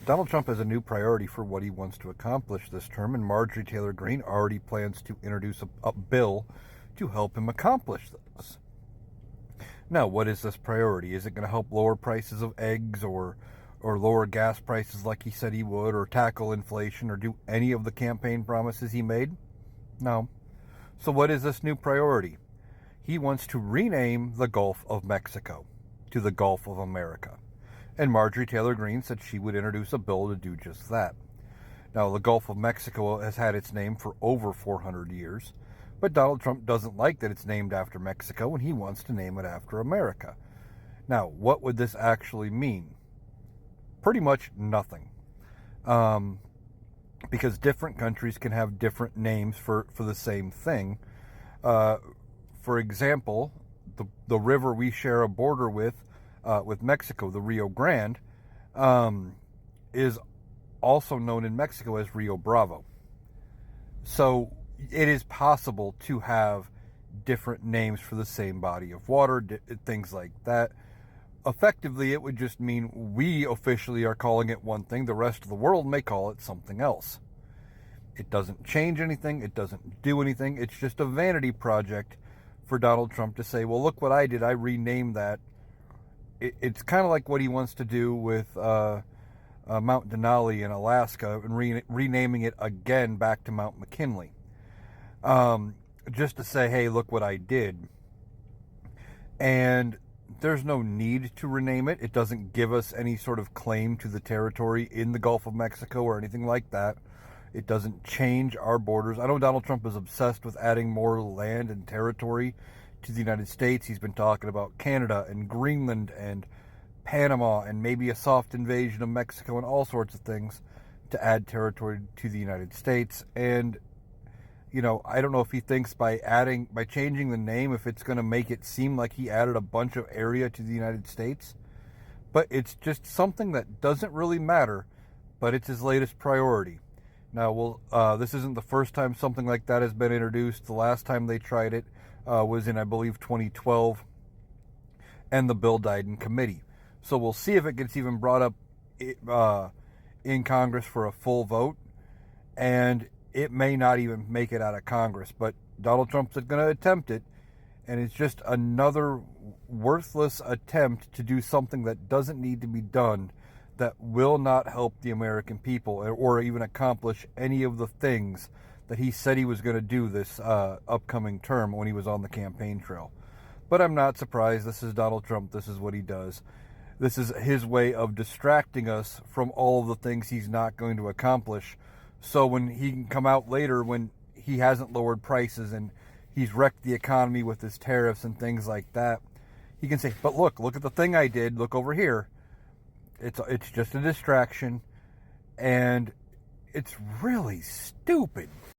Donald Trump has a new priority for what he wants to accomplish this term, and Marjorie Taylor Greene already plans to introduce a bill to help him accomplish this. Now, what is this priority? Is it going to help lower prices of eggs or lower gas prices like he said he would, or tackle inflation, or do any of the campaign promises he made? No. So what is this new priority? He wants to rename the Gulf of Mexico to the Gulf of America. And Marjorie Taylor Greene said she would introduce a bill to do just that. Now, the Gulf of Mexico has had its name for over 400 years, but Donald Trump doesn't like that it's named after Mexico, and he wants to name it after America. Now, what would this actually mean? Pretty much nothing. Because different countries can have different names for the same thing. For example, the river we share a border with Mexico, the Rio Grande, is also known in Mexico as Rio Bravo. So it is possible to have different names for the same body of water, things like that. Effectively, it would just mean we officially are calling it one thing. The rest of the world may call it something else. It doesn't change anything. It doesn't do anything. It's just a vanity project for Donald Trump to say, well, look what I did. I renamed that. It's kind of like what he wants to do with Mount Denali in Alaska and renaming it again back to Mount McKinley. Just to say, hey, look what I did. And there's no need to rename it. It doesn't give us any sort of claim to the territory in the Gulf of Mexico or anything like that. It doesn't change our borders. I know Donald Trump is obsessed with adding more land and territory to the United States. He's been talking about Canada and Greenland and Panama and maybe a soft invasion of Mexico and all sorts of things to add territory to the United States. And, you know, I don't know if he thinks by changing the name, if it's going to make it seem like he added a bunch of area to the United States. But it's just something that doesn't really matter, but it's his latest priority. Now, this isn't the first time something like that has been introduced. The last time they tried it was in, I believe, 2012, and the bill died in committee. So we'll see if it gets even brought up in Congress for a full vote, and it may not even make it out of Congress. But Donald Trump's going to attempt it, and it's just another worthless attempt to do something that doesn't need to be done, that will not help the American people or even accomplish any of the things that he said he was going to do this upcoming term when he was on the campaign trail. But I'm not surprised. This is Donald Trump. This is what he does. This is his way of distracting us from all of the things he's not going to accomplish. So when he can come out later when he hasn't lowered prices and he's wrecked the economy with his tariffs and things like that, he can say, but look at the thing I did. Look over here. It's just a distraction, and it's really stupid.